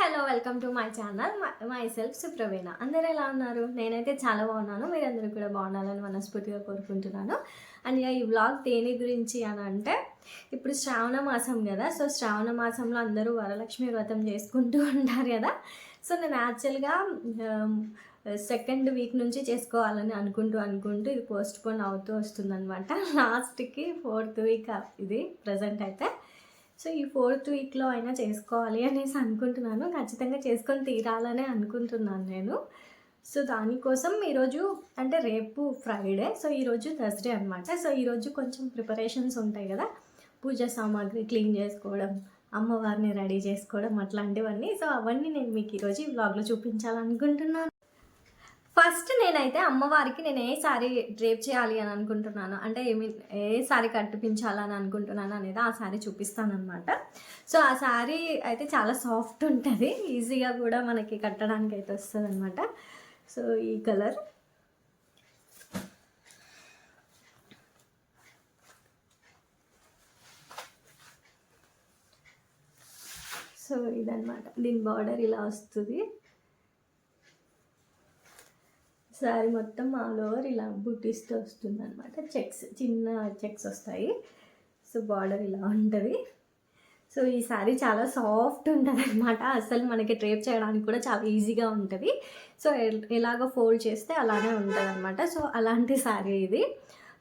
Hello welcome to my channel myself Supraveena. అందరూ ఎలా ఉన్నారు? నేనైతే చాలా బాగున్నాను. మీరందరూ కూడా బాగుండాలని మనస్ఫూర్తిగా కోరుకుంటున్నాను. అండ్ ఈ వ్లాగ్ దేని గురించి అని అంటే, ఇప్పుడు శ్రావణ మాసం కదా. సో శ్రావణ మాసంలో అందరూ వరలక్ష్మి వ్రతం చేసుకుంటూ ఉంటారు కదా. సో నేను యాక్చువల్గా సెకండ్ వీక్ నుంచి చేసుకోవాలని అనుకుంటూ ఇది పోస్ట్పోన్ అవుతూ వస్తుందన్నమాట. లాస్ట్కి 4th వీక్ ఇది ప్రజెంట్ అయితే. సో ఈ 4th వీక్లో అయినా చేసుకోవాలి అనేసి అనుకుంటున్నాను. ఖచ్చితంగా చేసుకొని తీరాలనే అనుకుంటున్నాను నేను. సో దానికోసం ఈరోజు అంటే రేపు ఫ్రైడే, సో ఈరోజు థర్స్డే అనమాట. సో ఈరోజు కొంచెం ప్రిపరేషన్స్ ఉంటాయి కదా, పూజ సామాగ్రి క్లీన్ చేసుకోవడం, అమ్మవారిని రెడీ చేసుకోవడం, అట్లాంటివన్నీ. సో అవన్నీ నేను మీకు ఈరోజు ఈ వ్లాగ్లో చూపించాలనుకుంటున్నాను. ఫస్ట్ నేనైతే అమ్మవారికి నేను ఏ శారీ డ్రేప్ చేయాలి అని అనుకుంటున్నాను, అంటే ఏ శారీ కట్టిపించాలని అనుకుంటున్నాను అనేది ఆ శారీ చూపిస్తాను అనమాట. సో ఆ శారీ అయితే చాలా సాఫ్ట్ ఉంటుంది, ఈజీగా కూడా మనకి కట్టడానికి అయితే వస్తుంది అనమాట. సో ఈ కలర్, సో ఇదన్నమాట. దీని బార్డర్ ఇలా వస్తుంది. శారీ మొత్తం ఆల్ ఓవర్ ఇలా బుట్టిస్తూ వస్తుంది అనమాట. చిన్న చెక్స్ వస్తాయి. సో బార్డర్ ఇలా ఉంటుంది. సో ఈ శారీ చాలా సాఫ్ట్ ఉంటుంది అనమాట. అసలు మనకి డ్రేప్ చేయడానికి కూడా చాలా ఈజీగా ఉంటుంది. సో ఎలాగో ఫోల్డ్ చేస్తే అలానే ఉంటుంది అనమాట. సో అలాంటి శారీ ఇది.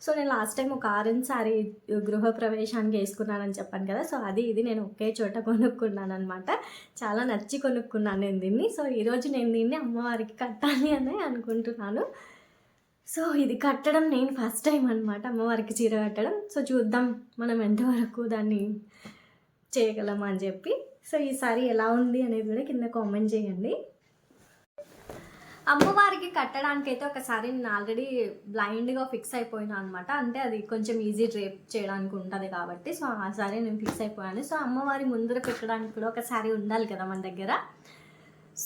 సో నేను లాస్ట్ టైం ఒక ఆరెంజ్ శారీ గృహప్రవేశానికి వేసుకున్నానని చెప్పాను కదా. సో ఇది నేను ఒకే చోట కొనుక్కున్నాను అనమాట. చాలా నచ్చి కొనుక్కున్నాను నేను దీన్ని. సో ఈరోజు నేను దీన్ని అమ్మవారికి కట్టాలి అని అనుకుంటున్నాను. సో ఇది కట్టడం నేను ఫస్ట్ టైం అనమాట, అమ్మవారికి చీర కట్టడం. సో చూద్దాం మనం ఎంతవరకు దాన్ని చేయగలమా అని చెప్పి. సో ఈ శారీ ఎలా ఉంది అనేది కూడా కింద కామెంట్ చేయండి. అమ్మవారికి కట్టడానికి అయితే ఒకసారి నేను ఆల్రెడీ బ్లైండ్గా ఫిక్స్ అయిపోయినా అనమాట. అంటే అది కొంచెం ఈజీ డ్రేప్ చేయడానికి ఉంటుంది కాబట్టి. సో ఆ శారీ నేను ఫిక్స్ అయిపోయాను. సో అమ్మవారి ముందర పెట్టడానికి కూడా ఒక శారీ ఉండాలి కదా మన దగ్గర.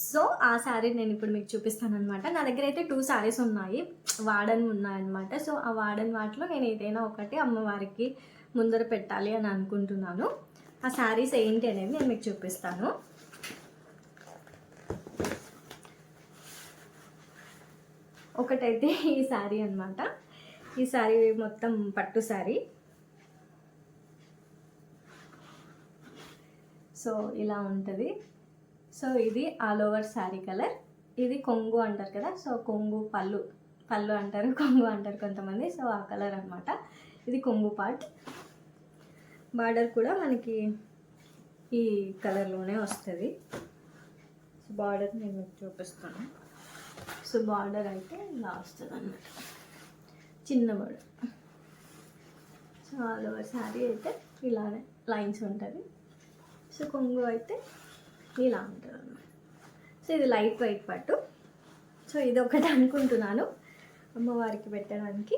సో ఆ శారీ నేను ఇప్పుడు మీకు చూపిస్తాను అనమాట. నా దగ్గర అయితే 2 శారీస్ ఉన్నాయి, వాడని ఉన్నాయన్నమాట. సో ఆ వాడని వాటిలో నేను ఏదైనా ఒకటి అమ్మవారికి ముందర పెట్టాలి అని అనుకుంటున్నాను. ఆ శారీస్ ఏంటి అనేది నేను మీకు చూపిస్తాను. ఒకటైతే ఈ శారీ అనమాట. ఈ శారీ మొత్తం పట్టు శారీ. సో ఇలా ఉంటుంది. సో ఇది ఆల్ ఓవర్ శారీ కలర్. ఇది కొంగు అంటారు కదా. సో కొంగు పళ్ళు అంటారు, కొంగు అంటారు కొంతమంది. సో ఆ కలర్ అనమాట. ఇది కొంగు పార్ట్. బార్డర్ కూడా మనకి ఈ కలర్లోనే వస్తుంది. సో బార్డర్ నేను మీకు చూపిస్తాను. సో బార్డర్ అయితే ఇలా వస్తుంది అన్నమాట, చిన్న border. So all over sari అయితే ఇలానే లైన్స్ ఉంటుంది. సో కొంగు అయితే ఇలా ఉంటుంది అన్నమాట. సో ఇది లైట్ వెయిట్ పట్టు. సో ఇది ఒకటి అనుకుంటున్నాను అమ్మవారికి పెట్టడానికి.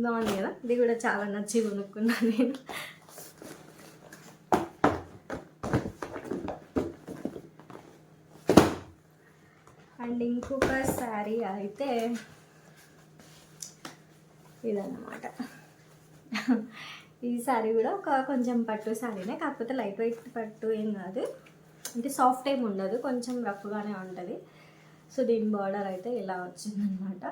బాగుంది కదా, ఇది కూడా చాలా నచ్చి కొనుక్కున్నాను నేను. అండ్ ఇంకొక శారీ అయితే ఇదన్నమాట. ఈ శారీ కూడా కొంచెం పట్టు శారీనే, కాకపోతే లైట్ వెయిట్ పట్టు ఏం కాదు, అంటే సాఫ్ట్ ఏం ఉండదు, కొంచెం రఫ్గానే ఉంటుంది. సో దీని బార్డర్ అయితే ఇలా వచ్చిందనమాట.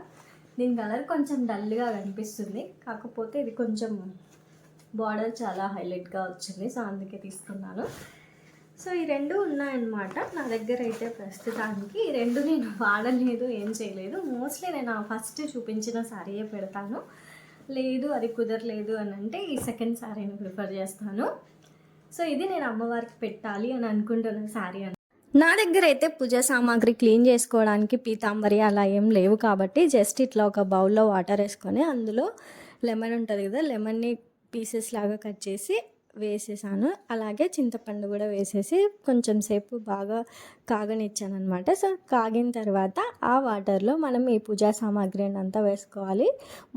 దీని కలర్ కొంచెం డల్గా కనిపిస్తుంది, కాకపోతే ఇది కొంచెం బార్డర్ చాలా హైలైట్గా వచ్చింది. సో అందుకే తీసుకున్నాను. సో ఈ 2 ఉన్నాయన్నమాట నా దగ్గర అయితే ప్రస్తుతానికి. ఈ 2 నేను వాడలేదు, ఏం చేయలేదు. మోస్ట్లీ నేను ఫస్ట్ చూపించిన శారీయే పెడతాను. లేదు అది కుదరలేదు అని అంటే ఈ సెకండ్ శారీని ప్రిఫర్ చేస్తాను. సో ఇది నేను అమ్మవారికి పెట్టాలి అని అనుకుంటున్న శారీ అని. నా దగ్గర అయితే పూజ సామాగ్రి క్లీన్ చేసుకోవడానికి పీతాంబరి అలా ఏం లేవు కాబట్టి జస్ట్ ఇట్లా ఒక బౌల్లో వాటర్ వేసుకొని అందులో లెమన్ ఉంటుంది కదా, లెమన్ని పీసెస్ లాగా కట్ చేసి వేసేసాను. అలాగే చింతపండు కూడా వేసేసి కొంచెం సేపు బాగా కాగనిచ్చాను అనమాట. సో కాగిన తర్వాత ఆ వాటర్లో మనం ఈ పూజా సామాగ్రిని అంతా వేసుకోవాలి.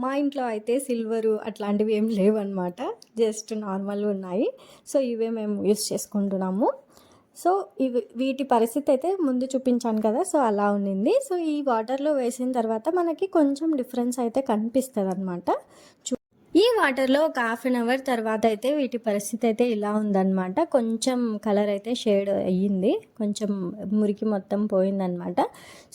మా ఇంట్లో అయితే సిల్వరు అట్లాంటివి ఏం లేవన్నమాట, జస్ట్ నార్మల్ ఉన్నాయి. సో ఇవే మేము యూస్ చేసుకుంటున్నాము. సో వీటి పరిస్థితి అయితే ముందు చూపించాను కదా, సో అలా ఉండింది. సో ఈ వాటర్లో వేసిన తర్వాత మనకి కొంచెం డిఫరెన్స్ అయితే కనిపిస్తుంది అనమాట. ఈ వాటర్లో ఒక హాఫ్ అన్ అవర్ తర్వాత అయితే వీటి పరిస్థితి అయితే ఇలా ఉందన్నమాట. కొంచెం కలర్ అయితే షేడ్ అయ్యింది, కొంచెం మురికి మొత్తం పోయిందనమాట.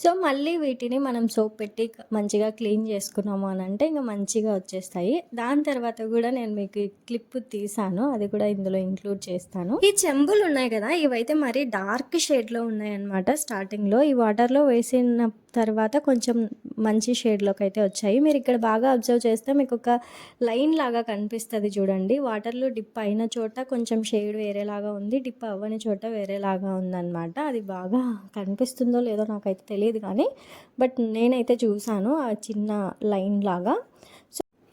సో మళ్ళీ వీటిని మనం సోప్ పెట్టి మంచిగా క్లీన్ చేసుకున్నాము అని అంటే ఇంకా మంచిగా వచ్చేస్తాయి. దాని తర్వాత కూడా నేను మీకు క్లిప్ తీసాను, అది కూడా ఇందులో ఇంక్లూడ్ చేస్తాను. ఈ చెంబులు ఉన్నాయి కదా, ఇవైతే మరీ డార్క్ షేడ్లో ఉన్నాయన్నమాట. స్టార్టింగ్లో ఈ వాటర్లో వేసిన తర్వాత కొంచెం మంచి షేడ్లోకి అయితే వచ్చాయి. మీరు ఇక్కడ బాగా అబ్జర్వ్ చేస్తే మీకు ఒక లైన్ లాగా కనిపిస్తుంది చూడండి. వాటర్లో డిప్ అయిన చోట కొంచెం షేడ్ వేరేలాగా ఉంది, డిప్ అవ్వని చోట వేరేలాగా ఉందన్నమాట. అది బాగా కనిపిస్తుందో లేదో నాకైతే తెలియదు కానీ, బట్ నేనైతే చూసాను ఆ చిన్న లైన్ లాగా.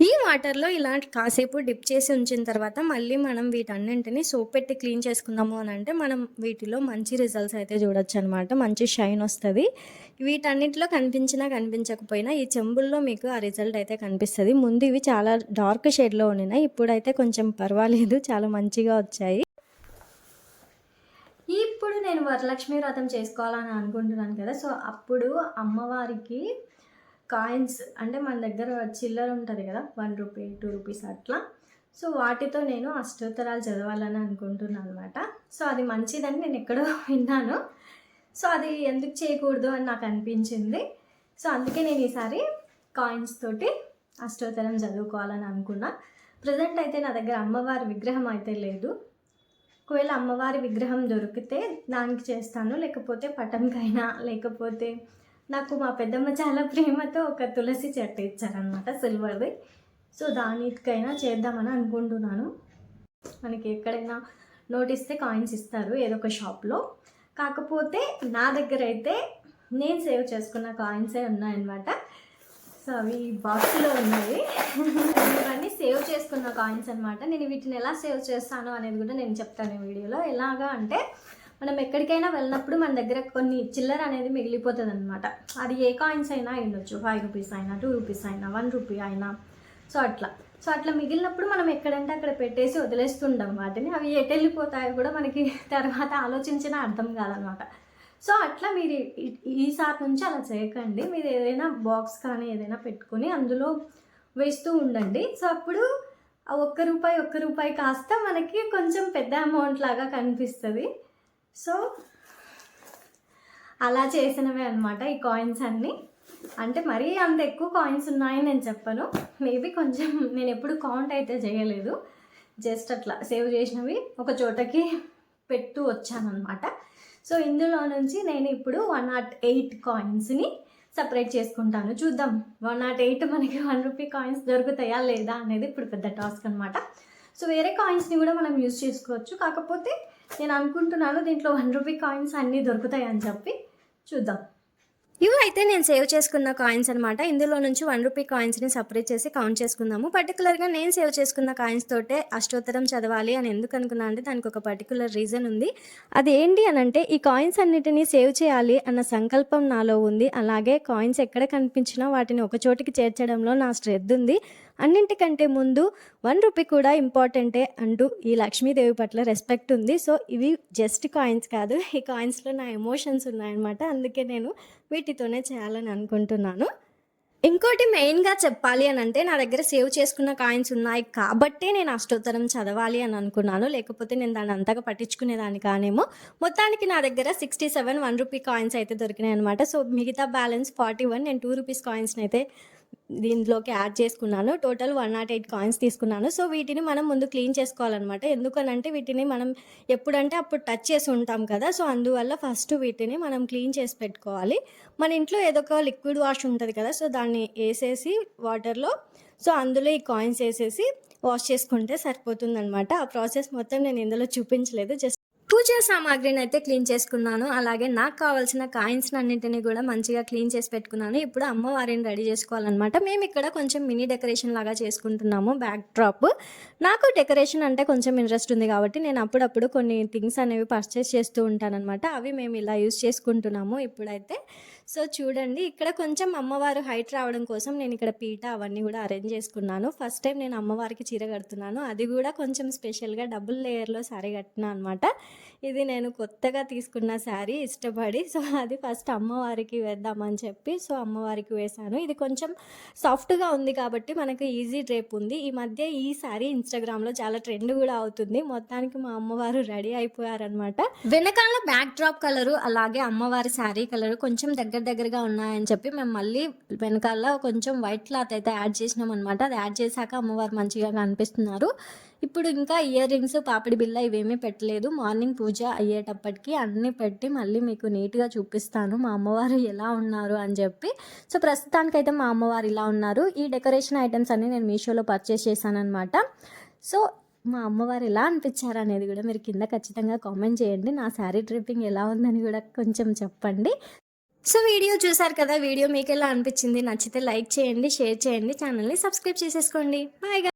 ఈ వాటర్లో ఇలాంటి కాసేపు డిప్ చేసి ఉంచిన తర్వాత మళ్ళీ మనం వీటన్నింటిని సోప్ పెట్టి క్లీన్ చేసుకుందాము అని అంటే మనం వీటిలో మంచి రిజల్ట్స్ అయితే చూడొచ్చు అనమాట. మంచి షైన్ వస్తుంది. వీటన్నిటిలో కనిపించినా కనిపించకపోయినా ఈ చెంబుల్లో మీకు ఆ రిజల్ట్ అయితే కనిపిస్తుంది. ముందు ఇవి చాలా డార్క్ షేడ్లో ఉన్నాయి, ఇప్పుడైతే కొంచెం పర్వాలేదు, చాలా మంచిగా వచ్చాయి. ఇప్పుడు నేను వరలక్ష్మి వ్రతం చేసుకోవాలని అనుకుంటున్నాను కదా, సో అప్పుడు అమ్మవారికి కాయిన్స్ అంటే మన దగ్గర చిల్లర ఉంటుంది కదా, 1 రూపీ 2 రూపీస్ అట్లా, సో వాటితో నేను అష్టోత్తరాలు చదవాలని అనుకుంటున్నాను అనమాట. సో అది మంచిదని నేను ఎక్కడో విన్నాను, సో అది ఎందుకు చేయకూడదు అని నాకు అనిపించింది. సో అందుకే నేను ఈసారి కాయిన్స్ తోటి అష్టోత్తరం చదువుకోవాలని అనుకున్నా. ప్రజెంట్ అయితే నా దగ్గర అమ్మవారి విగ్రహం అయితే లేదు. ఒకవేళ అమ్మవారి విగ్రహం దొరికితే దానికి చేస్తాను, లేకపోతే పటంకైనా, లేకపోతే నాకు మా పెద్దమ్మ చాలా ప్రేమతో ఒక తులసి చెట్టు ఇచ్చారనమాట, సిల్వర్ది. సో దానికైనా చేద్దామని అనుకుంటున్నాను. మనకి ఎక్కడైనా నోటిస్తే కాయిన్స్ ఇస్తారు ఏదో ఒక షాప్లో. కాకపోతే నా దగ్గర అయితే నేను సేవ్ చేసుకున్న కాయిన్సే ఉన్నాయన్నమాట. సో అవి బాక్స్లో ఉన్నాయి. ఇవన్నీ సేవ్ చేసుకున్న కాయిన్స్ అనమాట. నేను వీటిని ఎలా సేవ్ చేస్తాను అనేది కూడా నేను చెప్తాను ఈ వీడియోలో. ఎలాగా అంటే, మనం ఎక్కడికైనా వెళ్ళినప్పుడు మన దగ్గర కొన్ని చిల్లర అనేది మిగిలిపోతుంది అనమాట. అది ఏ కాయిన్స్ అయినా ఉండొచ్చు, 5 రూపీస్ అయినా, 2 రూపీస్ అయినా, 1 రూపీ అయినా. సో అట్లా మిగిలినప్పుడు మనం ఎక్కడంటే అక్కడ పెట్టేసి వదిలేస్తుంటాం వాటిని. అవి ఎటు వెళ్ళిపోతాయో కూడా మనకి తర్వాత ఆలోచించినా అర్థం కాదనమాట. సో అట్లా మీరు ఈసారి నుంచి అలా చేయకండి. మీరు ఏదైనా బాక్స్ కానీ ఏదైనా పెట్టుకొని అందులో వేస్తూ ఉండండి. సో అప్పుడు ఆ ఒక్క రూపాయి కాస్త మనకి కొంచెం పెద్ద అమౌంట్ లాగా కనిపిస్తుంది. సో అలా చేసినవే అనమాట ఈ కాయిన్స్ అన్నీ. అంటే మరీ అంత ఎక్కువ కాయిన్స్ ఉన్నాయని నేను చెప్పను, మేబీ కొంచెం, నేను ఎప్పుడు కౌంట్ అయితే చేయలేదు, జస్ట్ అట్లా సేవ్ చేసినవి ఒక చోటకి పెట్టు వచ్చానమాట. సో ఇందులో నుంచి నేను ఇప్పుడు 108 కాయిన్స్ని సపరేట్ చేసుకుంటాను. చూద్దాం 108 మనకి 1 రూపీ కాయిన్స్ దొరుకుతాయా లేదా అనేది ఇప్పుడు పెద్ద టాస్క్ అనమాట. సో వేరే కాయిన్స్ని కూడా మనం యూజ్ చేసుకోవచ్చు, కాకపోతే నేను అనుకుంటున్నాను దీంట్లో 1 రూపీ కాయిన్స్ అన్నీ దొరుకుతాయి అని చెప్పి. చూద్దాం. ఇవి అయితే నేను సేవ్ చేసుకున్న కాయిన్స్ అనమాట. ఇందులో నుంచి 1 రూపీ కాయిన్స్ని సపరేట్ చేసి కౌంట్ చేసుకుందాము. పర్టికులర్గా నేను సేవ్ చేసుకున్న కాయిన్స్ తోటే అష్టోత్తరం చదవాలి అని ఎందుకు అనుకున్నా అంటే దానికి ఒక పర్టికులర్ రీజన్ ఉంది. అది ఏంటి అని అంటే, ఈ కాయిన్స్ అన్నిటినీ సేవ్ చేయాలి అన్న సంకల్పం నాలో ఉంది. అలాగే కాయిన్స్ ఎక్కడ కనిపించినా వాటిని ఒక చోటికి చేర్చడంలో నా శ్రద్ధ ఉంది. అన్నింటికంటే ముందు 1 రూపీ కూడా ఇంపార్టెంటే అంటూ ఈ లక్ష్మీదేవి పట్ల రెస్పెక్ట్ ఉంది. సో ఇవి జస్ట్ కాయిన్స్ కాదు, ఈ కాయిన్స్లో నా ఎమోషన్స్ ఉన్నాయన్నమాట. అందుకే నేను వీటితోనే చేయాలని అనుకుంటున్నాను. ఇంకోటి మెయిన్గా చెప్పాలి అని అంటే, నా దగ్గర సేవ్ చేసుకున్న కాయిన్స్ ఉన్నాయి కాబట్టి నేను అష్టోత్తరం చదవాలి అని అనుకున్నాను, లేకపోతే నేను దాన్ని అంతగా పట్టించుకునేదాన్ని కానేమో. మొత్తానికి నా దగ్గర 67 1 రూపీ కాయిన్స్ అయితే దొరికినాయి అనమాట. సో మిగతా బ్యాలెన్స్ 41 నేను 2 రూపీస్ కాయిన్స్ని అయితే దీంట్లోకి యాడ్ చేసుకున్నాను. టోటల్ 108 కాయిన్స్ తీసుకున్నాను. సో వీటిని మనం ముందు క్లీన్ చేసుకోవాలన్నమాట. ఎందుకనంటే వీటిని మనం ఎప్పుడంటే అప్పుడు టచ్ చేసి ఉంటాం కదా, సో అందువల్ల ఫస్ట్ వీటిని మనం క్లీన్ చేసి పెట్టుకోవాలి. మన ఇంట్లో ఏదో ఒక లిక్విడ్ వాష్ ఉంటుంది కదా, సో దాన్ని వేసేసి వాటర్లో, సో అందులో ఈ కాయిన్స్ వేసేసి వాష్ చేసుకుంటే సరిపోతుందన్నమాట. ఆ ప్రాసెస్ మొత్తం నేను ఇందులో చూపించలేదు, జస్ట్ పూజా సామాగ్రిని అయితే క్లీన్ చేసుకున్నాను. అలాగే నాకు కావాల్సిన కాయిన్స్ అన్నింటినీ కూడా మంచిగా క్లీన్ చేసి పెట్టుకున్నాను. ఇప్పుడు అమ్మవారిని రెడీ చేసుకోవాలన్నమాట. మేము ఇక్కడ కొంచెం మినీ డెకరేషన్ లాగా చేసుకుంటున్నాము, బ్యాక్ డ్రాప్. నాకు డెకరేషన్ అంటే కొంచెం ఇంట్రెస్ట్ ఉంది కాబట్టి నేను అప్పుడప్పుడు కొన్ని థింగ్స్ అనేవి పర్చేస్ చేస్తూ ఉంటానన్నమాట. అవి మేము ఇలా యూజ్ చేసుకుంటున్నాము ఇప్పుడైతే. సో చూడండి ఇక్కడ కొంచెం అమ్మవారు హైట్ రావడం కోసం నేను ఇక్కడ పీట అవన్నీ కూడా అరేంజ్ చేసుకున్నాను. ఫస్ట్ టైం నేను అమ్మవారికి చీర కడుతున్నాను, అది కూడా కొంచెం స్పెషల్గా డబుల్ లేయర్లో శారీ కట్టినా అనమాట. ఇది నేను కొత్తగా తీసుకున్న శారీ ఇష్టపడి, సో అది ఫస్ట్ అమ్మవారికి వేద్దామని చెప్పి సో అమ్మవారికి వేశాను. ఇది కొంచెం సాఫ్ట్గా ఉంది కాబట్టి మనకు ఈజీ డ్రేప్ ఉంది. ఈ మధ్య ఈ శారీ ఇన్స్టాగ్రామ్లో చాలా ట్రెండ్ కూడా అవుతుంది. మొత్తానికి మా అమ్మవారు రెడీ అయిపోయారనమాట. వెనకాల బ్యాక్ డ్రాప్ కలరు అలాగే అమ్మవారి శారీ కలరు కొంచెం దగ్గరగా ఉన్నాయని చెప్పి మేము మళ్ళీ వెనకాల కొంచెం వైట్ క్లాత్ అయితే యాడ్ చేసినాం అనమాట. అది యాడ్ చేశాక అమ్మవారు మంచిగా కనిపిస్తున్నారు. ఇప్పుడు ఇంకా ఇయర్ రింగ్స్, పాపిడి బిల్ల ఇవేమీ పెట్టలేదు. మార్నింగ్ పూజ అయ్యేటప్పటికి అన్నీ పెట్టి మళ్ళీ మీకు నీట్గా చూపిస్తాను మా అమ్మవారు ఎలా ఉన్నారు అని చెప్పి. సో ప్రస్తుతానికైతే మా అమ్మవారు ఇలా ఉన్నారు. ఈ డెకరేషన్ ఐటమ్స్ అన్నీ నేను మీషోలో పర్చేస్ చేశాను అనమాట. సో మా అమ్మవారు ఎలా అనిపించారు అనేది కూడా మీరు కింద ఖచ్చితంగా కామెంట్ చేయండి. నా శారీ డ్రిప్పింగ్ ఎలా ఉందని కూడా కొంచెం చెప్పండి. సో వీడియో చూసారు కదా, వీడియో మీకు ఎలా అనిపించింది? నచ్చితే లైక్ చేయండి, షేర్ చేయండి, ఛానల్ని సబ్స్క్రైబ్ చేసేసుకోండి. బాయ్.